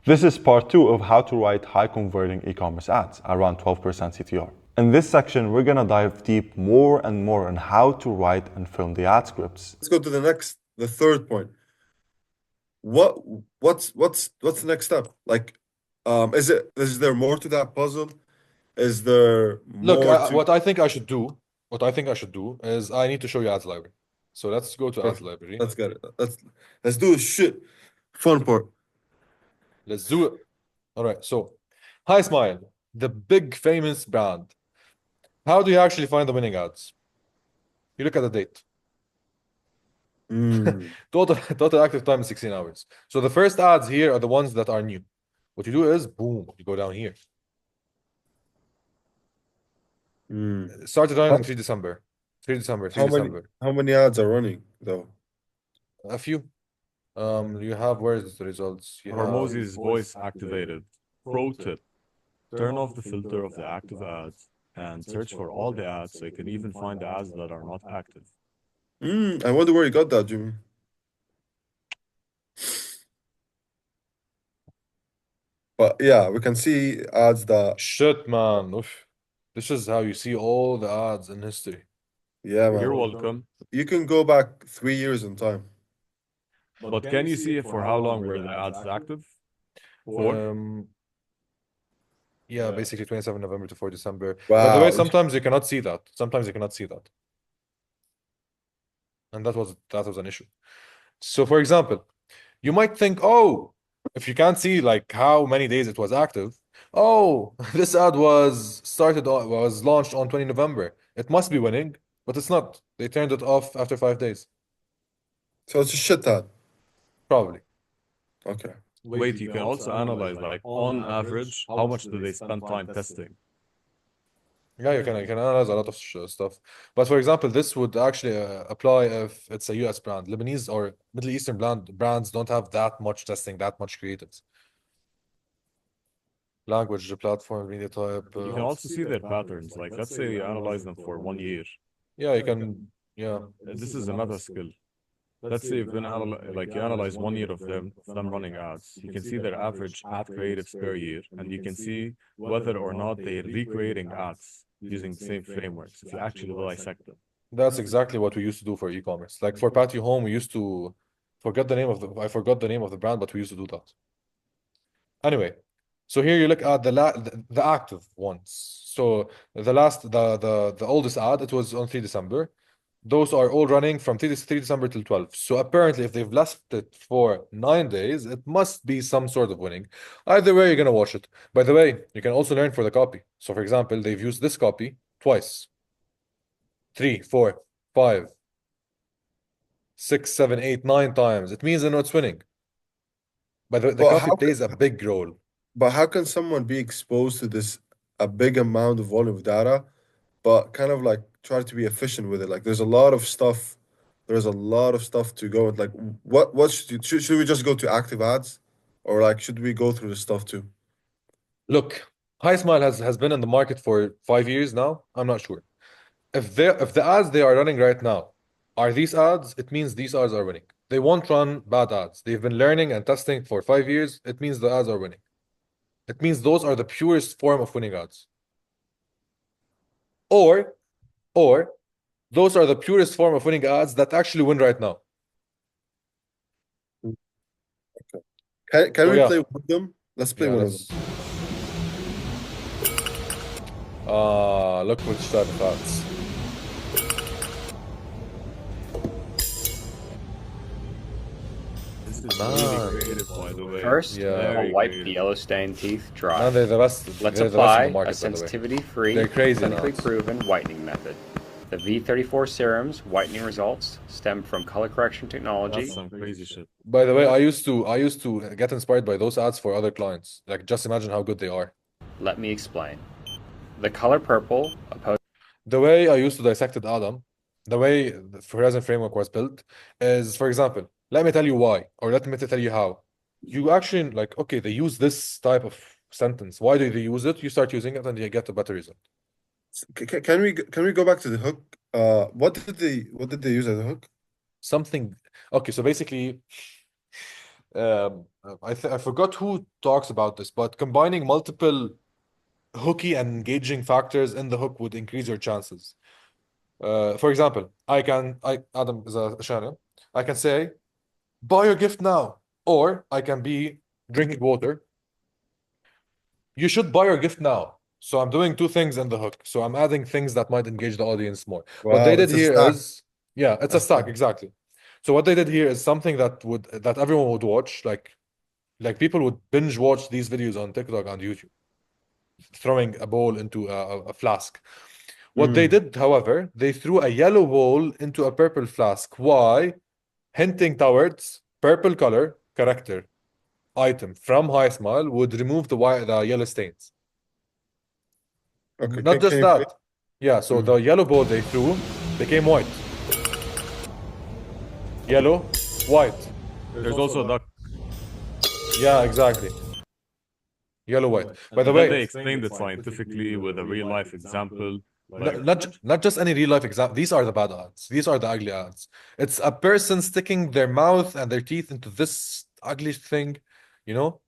This is part 2 of how to write high converting e-commerce ads, around 12% CTR. In this section, we're gonna dive deep more and more on how to write and film the ad scripts. Let's go to the third point. What's the next step? Like, is there more to that puzzle? Is there Look, more to? what I think I should do is I need to show you ads library. So let's go to ads library. Let's get it. Let's do this shit. Fun part. Let's do it. All right. So, Hi Smile, the big famous brand. How do you actually find the winning ads? You look at the date. Total active time is 16 hours. So the first ads here are the ones that are new. What you do is, boom, you go down here. Started running on 3 December. 3 December, 3 December. How many ads are running though? A few. You have, where's the results? You have Hormozy's voice activated. Pro tip: turn off the filter of the active ads and search for all the ads so you can even find the ads that are not active. I wonder where you got that, Jimmy. But yeah, we can see ads that. Shit, man. Oof. This is how you see all the ads in history. Yeah, man. You're welcome. You can go back 3 years in time. But can you see for how long were the ads active? For? Yeah, basically 27 November to 4 December. Wow. By the way, sometimes you cannot see that. Sometimes you cannot see that. And that was an issue. So for example, you might think, oh, if you can't see like how many days it was active, oh, this ad was launched on 20 November. It must be winning, but it's not. They turned it off after 5 days. So it's a shit ad. Probably. Okay. Wait, you can also analyze, like, on average, how much do they spend time testing? Yeah, you can analyze a lot of stuff. But for example, this would actually apply if it's a US brand. Lebanese or Middle Eastern brands don't have that much testing, that much creatives. Language, platform, media type. You can also see their patterns. Like, let's say you analyze them for 1 year. Yeah, you can. Yeah. This is another skill. Let's say you've been you analyze 1 year of them running ads. You can see their average ad creatives per year, and you can see whether or not they're recreating ads using the same frameworks if you actually dissect them. That's exactly what we used to do for e-commerce. Like for Patio Home, we used to I forgot the name of the brand, but we used to do that. Anyway, so here you look at the active ones. So the oldest ad, it was on 3 December. Those are all running from 3 December till 12. So apparently, if they've left it for 9 days, it must be some sort of winning. Either way, you're gonna watch it. By the way, you can also learn for the copy. So for example, they've used this copy twice. 3, 4, 5, 6, 7, 8, 9 times. It means they know it's winning. But the copy plays a big role. But how can someone be exposed to this a big amount of volume of data, but kind of like try to be efficient with it? Like there's a lot of stuff. There's a lot of stuff to go. Like what should we just go to active ads, or like should we go through the stuff too? Look, High Smile has been in the market for 5 years now. I'm not sure. If the ads they are running right now are these ads, it means these ads are winning. They won't run bad ads. They've been learning and testing for 5 years. It means the ads are winning. It means those are the purest form of winning ads. Or those are the purest form of winning ads that actually win right now. Okay. Can we play with them? Let's play one of them. Look which type of ads. This is really creative, by the way. First, I'll wipe the yellow stained teeth dry. Man, they're the best. Let's they're apply the market, a sensitivity-free, They're crazy clinically proven whitening method. The V34 serum's whitening results stem from color correction technology. That's some crazy shit. By the way, I used to get inspired by those ads for other clients. Like, just imagine how good they are. Let me explain. The color purple The way I used to dissect it, Adam, the way the Horizon framework was built is, for example, let me tell you why, or let me tell you how. You actually, like, okay, they use this type of sentence. Why do they use it? You start using it and you get a better result. Can we go back to the hook? What did they use as a hook? Something. Okay, so basically, I forgot who talks about this, but combining multiple hooky and engaging factors in the hook would increase your chances. For example, Adam is a channel. I can say, buy your gift now, or I can be drinking water. You should buy your gift now. So I'm doing two things in the hook. So I'm adding things that might engage the audience more. What they Wow, did it's a here stack. is, yeah, it's A a stack, stack. exactly. So what they did here is something that everyone would watch, like people would binge watch these videos on TikTok and YouTube, throwing a ball into a flask. What they did, however, they threw a yellow ball into a purple flask. Why? Hinting towards purple color character item from High Smile would remove the yellow stains. Okay, Not can just you that. Yeah, so the yellow ball they threw became white. Yellow, white. There's also a duck. Yeah, exactly. Yellow, white. By the And then they way, explained it scientifically with a real life example. Like, not just any real life example. These are the bad ads. These are the ugly ads. It's a person sticking their mouth and their teeth into this ugly thing, you know?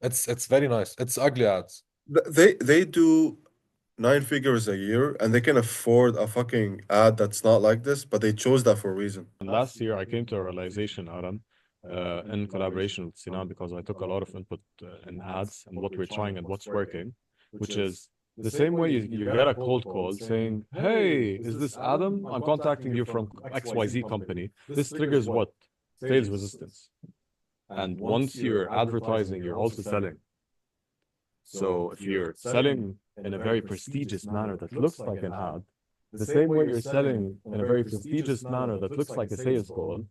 It's very nice. It's ugly ads. They do 9 figures a year and they can afford a fucking ad that's not like this, but they chose that for a reason. and last year I came to a realization, Aaron, in collaboration with Sinan, because I took a lot of input in ads and what we're trying and what's working, which is the same way you get a cold call saying, "Hey, is this Adam? I'm contacting you from XYZ company." This triggers what? Sales resistance. And once you're advertising, you're also selling. So if you're selling in a very prestigious manner that looks like an ad, the same way you're selling in a very prestigious manner that looks like a sales call,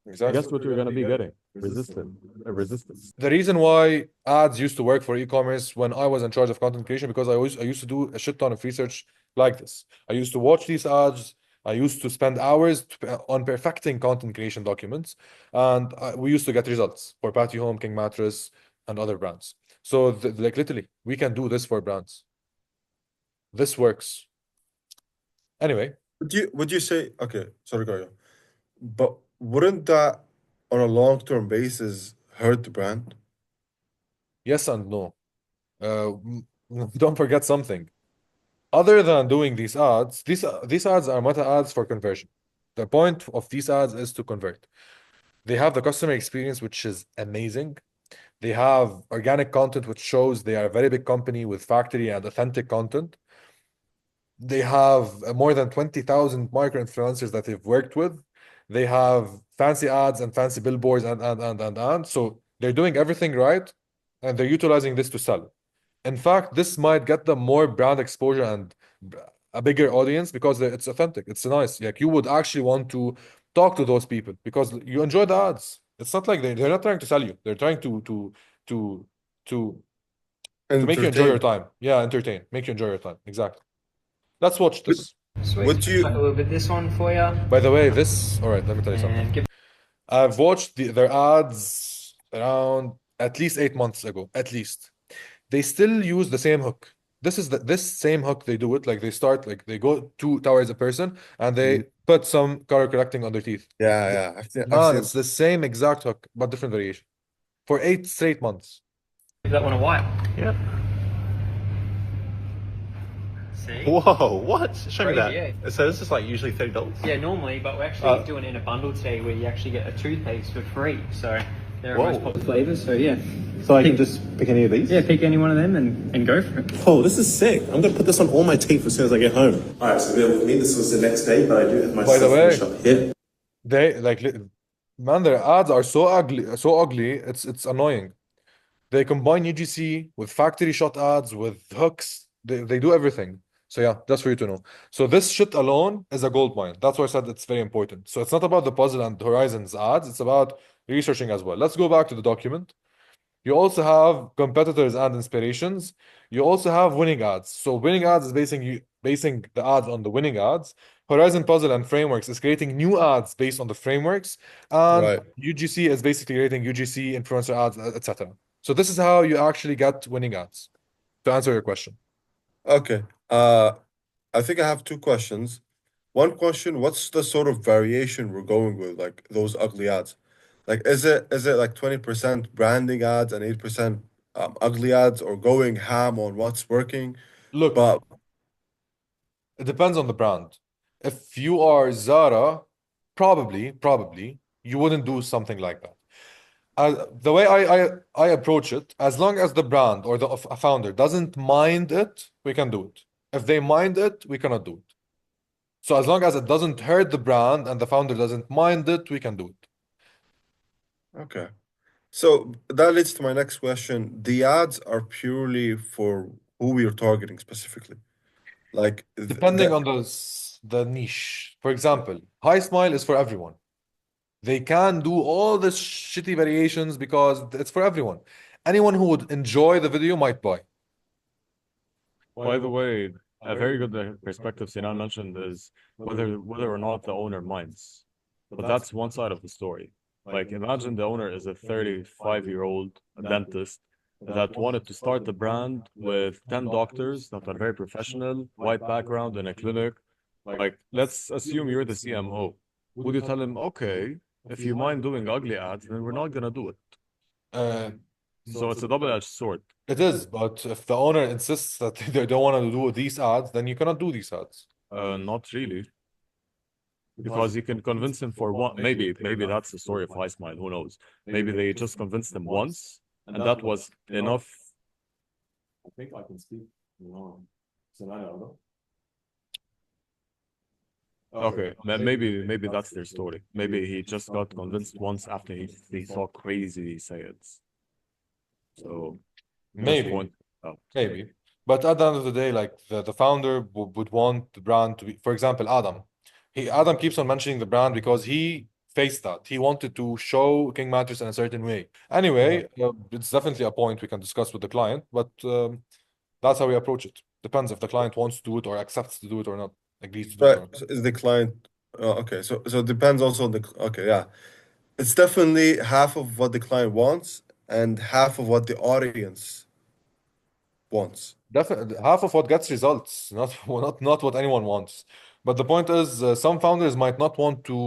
guess what you're going to be getting? Resistance. The reason why ads used to work for e-commerce when I was in charge of content creation, because I used to do a shit ton of research like this. I used to watch these ads. I used to spend hours on perfecting content creation documents, and we used to get results for Patty Home, King Mattress, and other brands. So, like literally, we can do this for brands. This works. Anyway, Would you say, okay, sorry, go ahead. But wouldn't that on a long-term basis hurt the brand? yes and no. Don't forget something. Other than doing these ads, these ads are meta ads for conversion. The point of these ads is to convert. They have the customer experience, which is amazing. They have organic content, which shows they are a very big company with factory and authentic content. They have more than 20,000 micro influencers that they've worked with. They have fancy ads and fancy billboards and. So they're doing everything right, and they're utilizing this to sell. In fact, this might get them more brand exposure and a bigger audience because it's authentic. It's nice. Like you would actually want to talk to those people because you enjoy the ads. It's not like they're not trying to sell you. They're trying to to make you enjoy your Entertain. time. Yeah, entertain. Make you enjoy your time. Exactly. Let's watch this. Sweet. Would you- Talk a little bit this one for you. By the way, this. All right, let me tell you something. And give I've watched their ads around at least 8 months ago, at least. They still use the same hook. This same hook they do it like they start like they go towards a person and they put some color correcting on their teeth. Yeah, I've Man, seen. it's the same exact hook but different variation for 8 straight months. that one a while. Yep. See? Whoa, what? Show me that. Crazy, So this is like usually $30? Yeah, normally, but we're actually doing it in a bundle today where you actually get a toothpaste for free. So they're our most popular flavors. So yeah. So I can just pick any of these? Yeah, pick any one of them and go for it. Oh, this is sick. I'm going to put this on all my teeth as soon as I get home. All right, so bear with me. This was the next day, but I do have my By the stuff way- finished up here. They like man, their ads are so ugly, it's annoying. They combine UGC with factory shot ads with hooks. They do everything. So yeah, just for you to know. So this shit alone is a gold mine. That's why I said it's very important. So it's not about the puzzle and Horizons ads, it's about researching as well. Let's go back to the document. You also have competitors and inspirations. You also have winning ads. So winning ads is basing the ads on the winning ads. Horizon Puzzle and Frameworks is creating new ads based on the frameworks. And Right. UGC is basically creating UGC, influencer ads, etc. So this is how you actually get winning ads. To answer your question. Okay. I think I have two questions. One question, what's the sort of variation we're going with, like those ugly ads? Like, is it like 20% branding ads and 8% ugly ads, or going ham on what's working? Look, But it depends on the brand. If you are Zara, probably you wouldn't do something like that. The way I approach it, as long as the brand or the a founder doesn't mind it, we can do it. If they mind it, we cannot do it. So as long as it doesn't hurt the brand and the founder doesn't mind it, we can do it. okay. So that leads to my next question. The ads are purely for who we are targeting specifically. Like Depending on the niche. For example, High Smile is for everyone. They can do all the shitty variations because it's for everyone. Anyone who would enjoy the video might buy. By the way, a very good perspective Sinan mentioned is whether or not the owner minds. But that's one side of the story. Like imagine the owner is a 35-year-old dentist that wanted to start the brand with 10 doctors that are very professional, white background in a clinic. Like let's assume you're the CMO. Would you tell him, okay, if you mind doing ugly ads, then we're not gonna do it. Uh, So it's a double-edged sword. it is, but if the owner insists that they don't want to do these ads, then you cannot do these ads. Not really. Because you can convince him for one, maybe that's the story of High Smile, who knows? Maybe they just convinced him once, and that was enough. I think I can speak. Scenario. Okay, maybe that's their story. Maybe he just got convinced once after he saw crazy sayings. So just Maybe, point out. maybe. But at the end of the day, like the founder would want the brand to be, for example, Adam. Adam keeps on mentioning the brand because he faced that. He wanted to show King Mattress in a certain way. Anyway, it's definitely a point we can discuss with the client, but that's how we approach it. Depends if the client wants to do it or accepts to do it or not, agrees to do it right, or not. so is the client okay, so it depends also on the okay, yeah. It's definitely half of what the client wants and half of what the audience wants. Definitely, half of what gets results, not what anyone wants. But the point is, some founders might not want to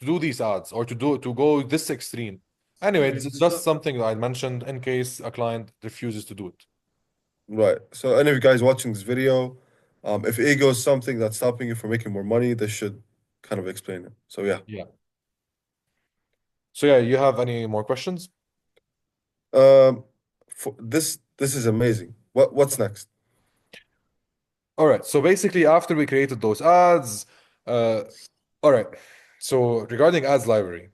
do these ads or to go this extreme. Anyway, it's just something that I mentioned in case a client refuses to do it. Right. So any of you guys watching this video, if ego is something that's stopping you from making more money, this should kind of explain it. So yeah. Yeah. So yeah, you have any more questions? For this is amazing. What's next? All right. So basically, after we created those ads, all right. So regarding ads library,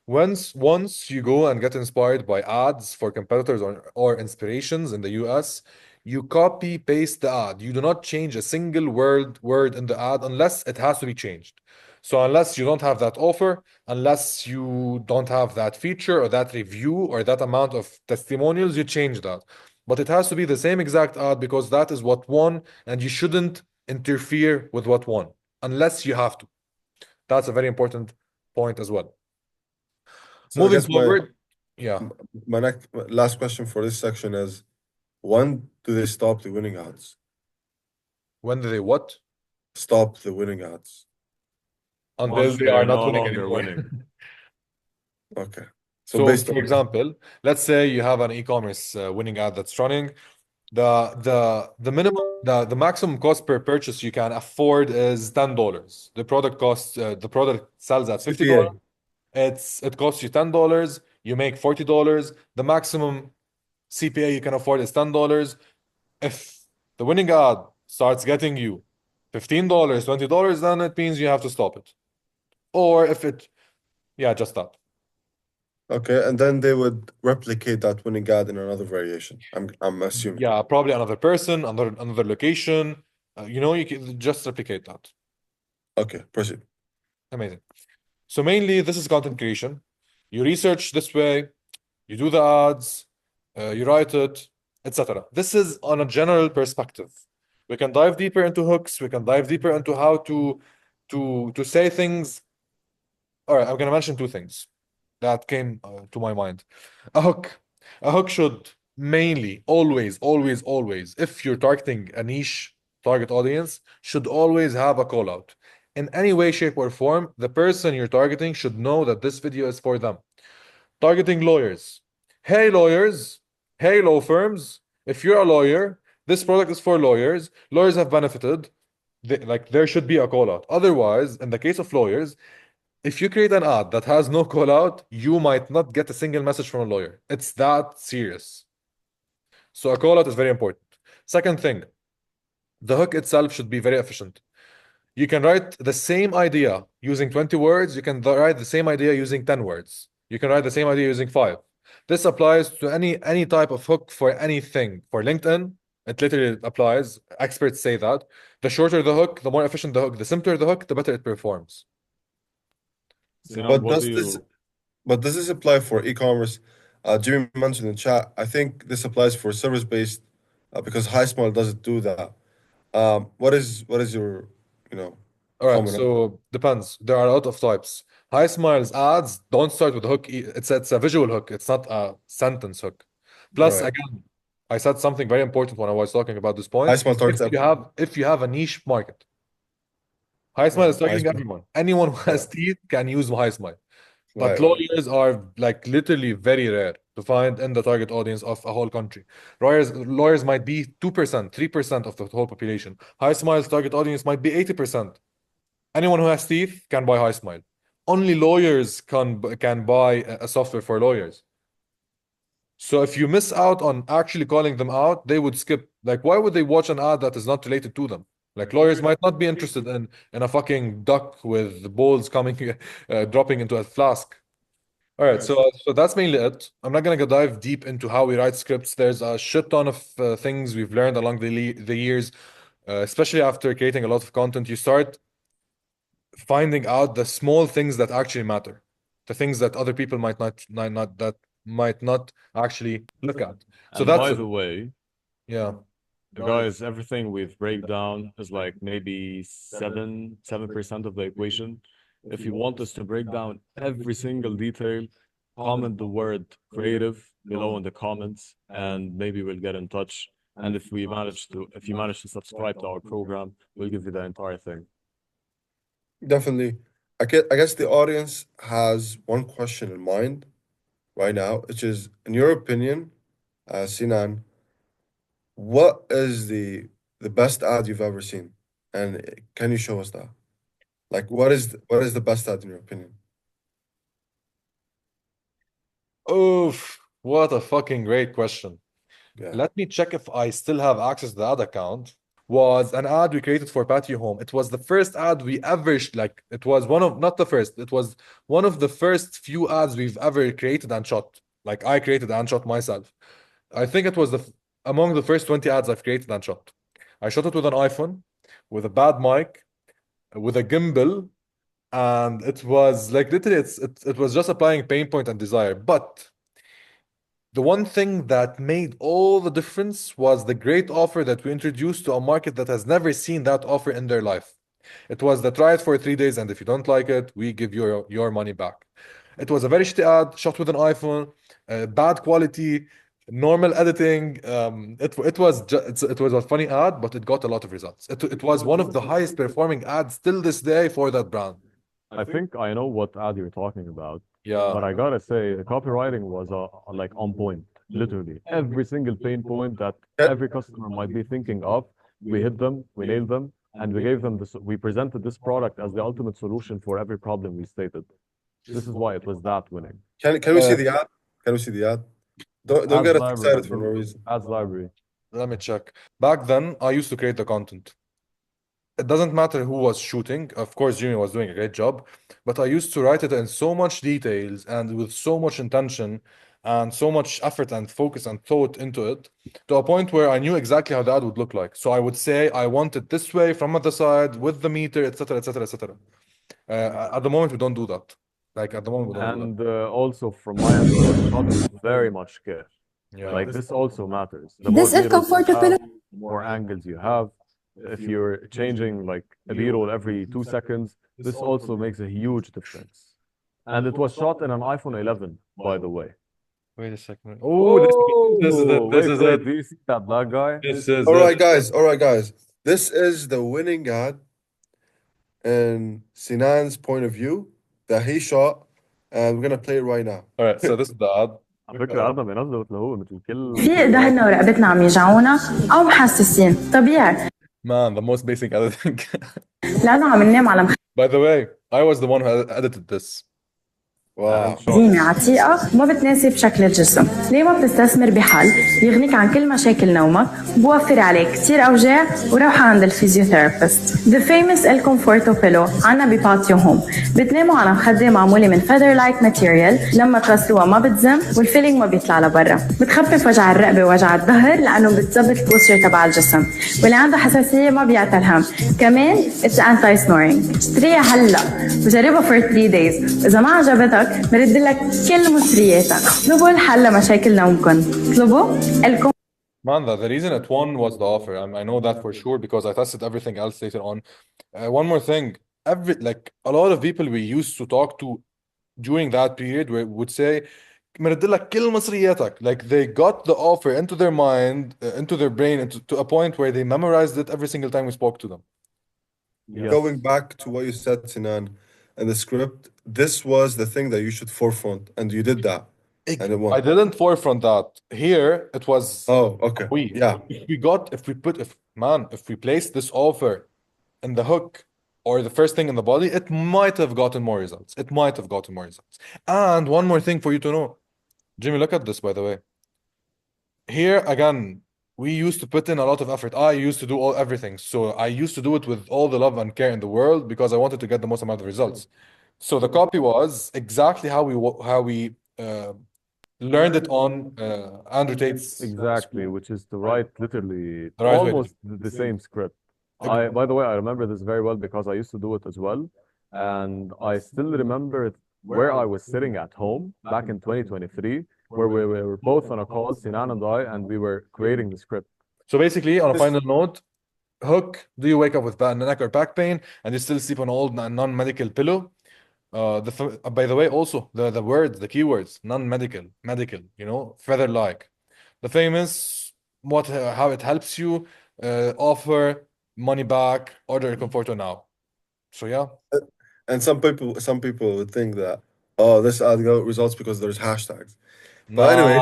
once you go and get inspired by ads for competitors or inspirations in the US, you copy paste the ad. You do not change a single word in the ad unless it has to be changed. So unless you don't have that offer, unless you don't have that feature or that review or that amount of testimonials, you change that. But it has to be the same exact ad because that is what won, and you shouldn't interfere with what won unless you have to. That's a very important point as well. So I Moving guess forward, yeah. my next last question for this section is, when do they stop the winning ads? When do they what? Stop the winning ads. Until Once they are they're not no winning longer anymore. winning. Okay. So So, based for on example, let's say you have an e-commerce winning ad that's running. The maximum cost per purchase you can afford is $10. The product sells at $50. CPA. It costs you $10. You make $40. The maximum CPA you can afford is $10. If the winning ad starts getting you $15, $20, then it means you have to stop it. Or if it, yeah, just that. Okay, and then they would replicate that winning ad in another variation. I'm assuming. Yeah, probably another person, another location. You can just replicate that. Okay, proceed. Amazing. So mainly this is content creation. You research this way, you do the ads, you write it, etc. This is on a general perspective. We can dive deeper into hooks. We can dive deeper into how to say things. All right, I'm gonna mention two things that came to my mind. A hook. A hook should mainly, always, if you're targeting a niche target audience, should always have a call out. In any way, shape, or form, the person you're targeting should know that this video is for them. targeting lawyers. Hey, lawyers. Hey, law firms. If you're a lawyer, this product is for lawyers. Lawyers have benefited. Like there should be a call out. Otherwise, in the case of lawyers, if you create an ad that has no call out, you might not get a single message from a lawyer. It's that serious. So a call out is very important. Second thing, the hook itself should be very efficient. You can write the same idea using 20 words. You can write the same idea using 10 words. You can write the same idea using 5. This applies to any type of hook for anything. For LinkedIn, it literally applies. Experts say that. The shorter the hook, the more efficient the hook. The simpler the hook, the better it performs. Sinan, But what does do this you? but does this apply for e-commerce? Jimmy mentioned in chat. I think this applies for service-based because HighSmile doesn't do that. What is your you know All right, comment on so depends. There are a lot of types. High Smiles ads don't start with a hook. It's a visual hook. It's not a sentence hook. Plus, right? again, I said something very important when I was talking about this point. HighSmile targets everyone. If you have a niche market, High Smile is targeting HighSmile, everyone. Anyone who has right, teeth can use High Smile. But right. lawyers are like literally very rare to find in the target audience of a whole country. Lawyers might be 2%, 3% of the whole population. High Smile's target audience might be 80%. Anyone who has teeth can buy High Smile. Only lawyers can buy a software for lawyers. So if you miss out on actually calling them out, they would skip. Like, why would they watch an ad that is not related to them? Like, lawyers might not be interested in a fucking duck with the balls coming, dropping into a flask. All right, so that's mainly it. I'm not gonna go dive deep into how we write scripts. There's a shit ton of things we've learned along the years, especially after creating a lot of content. You start finding out the small things that actually matter, the things that other people might not actually look at. So And that's by it. the way, Yeah. guys, everything we've break down is like maybe 7% of the equation. If you want us to break down every single detail, comment the word creative below in the comments, and maybe we'll get in touch. And if you manage to subscribe to our program, we'll give you the entire thing. Definitely. I guess the audience has one question in mind right now, which is, in your opinion, Sinan, what is the best ad you've ever seen? And can you show us that? Like, what is the best ad in your opinion? Oof, what a fucking great question. Yeah. Let me check if I still have access to that account. Was an ad we created for Patio Home. It was the first ad we ever like. It was one of not the first. It was one of the first few ads we've ever created and shot. Like I created and shot myself. I think it was among the first 20 ads I've created and shot. I shot it with an iPhone, with a bad mic, with a gimbal, and it was like literally it was just applying pain point and desire. But the one thing that made all the difference was the great offer that we introduced to a market that has never seen that offer in their life. It was the try it for 3 days, and if you don't like it, we give you your money back. It was a very shitty ad, shot with an iPhone, bad quality, normal editing. It was a funny ad, but it got a lot of results. It was one of the highest performing ads till this day for that brand. I think I know what ad you're talking about, Yeah. but I gotta say the copywriting was like on point. Literally, every single pain point that Yeah. every customer might be thinking of, we hit them, we nailed them, and we gave them this. We presented this product as the ultimate solution for every problem we stated. This is why it was that winning. Can we see the ad? Can we see the ad? Don't Ads get us library, excited for no bro. reason. Ads library. Let me check. Back then, I used to create the content. It doesn't matter who was shooting. Of course, Jimmy was doing a great job, but I used to write it in so much details and with so much intention and so much effort and focus and thought into it to a point where I knew exactly how the ad would look like. So I would say I want it this way from the side with the meter, etc., etc., etc. At the moment, we don't do that. Like at the moment, we don't do And also from my end, it was shot with very much care. that. Yeah. Like this also matters. The more This is B-rolls you comfortable. have, the more angles you have. If you're changing like a B-roll every 2 seconds, this also makes a huge difference. And it was shot in an iPhone 11, by the way. Wait a second. Oh, this is it. This wait, is wait. it. Do you see that black guy? This is All it. right, guys. All right, guys. This is the winning ad in Sinan's point of view that he shot and we're gonna play it right now. All right, so this is the ad. على فكرة عادة بينزلوا وتلاقوه مثل كل في ظهرنا ورقبتنا عم يجعونا أو محسسين طبيعي Man, the most basic editing. لأنه عم ننام على By the way, I was the one who edited this. Wow. مخزينة عتيقة وما بتناسب شكل الجسم. ليه ما بتستثمر بحل يغنيك عن كل مشاكل نومك وبوفر عليك كتير أوجاع وروحة عند الفيزيوثيرابيست. The famous El Conforto Pillow عنا بباتيو هوم. بتناموا على مخدة معمولة من feather like material لما توصلوها ما بتزم والفيلينج ما بيطلع لبرا. بتخفف وجع الرقبة ووجع الظهر لأنه بتظبط البوستشر تبع الجسم. واللي عنده حساسية ما بيعطى الهم. كمان it's anti snoring. اشتريها هلا وجربها for 3 days. إذا ما عجبتك برد لك كل مصرياتك. اطلبوا الحل لمشاكل نومكم. اطلبوا الكم. Man, the reason it won was the offer. I know that for sure because I tested everything else later on. One more thing, a lot of people we used to talk to during that period would say, "مرد لك كل مصرياتك." Like they got the offer into their mind, into their brain, to a point where they memorized it every single time we spoke to them. Yes. Going back to what you said, Sinan, and the script, this was the thing that you should forefront, and you did that, and it won. I didn't forefront that. Here it was. Oh, okay. Yeah. If we placed this offer in the hook or the first thing in the body, it might have gotten more results. And one more thing for you to know, Jimmy, look at this, by the way. Here again, we used to put in a lot of effort. I used to do everything. So I used to do it with all the love and care in the world because I wanted to get the most amount of results. So the copy was exactly how we learned it on Andrew Tate's Exactly, which is to write literally The right way to almost the same script. By the way, I remember this very well because I used to do it as well. And I still remember where I was sitting at home back in 2023, where we were both on a call, Sinan and I, and we were creating the script. So basically, on a final note, hook, do you wake up with bad neck or back pain and you still sleep on an old non-medical pillow? By the way, also the words, the keywords, non-medical, medical, feather-like. The famous, how it helps you, offer, money back, order a Conforto now. So yeah. And some people would think that, this ad got results because there's hashtags. But anyway,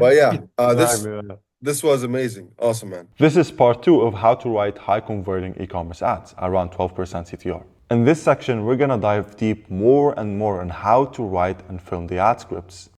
but yeah, this was amazing. Awesome, man. This is part 2 of how to write high converting e-commerce ads, around 12% CTR. In this section, we're gonna dive deep more and more on how to write and film the ad scripts.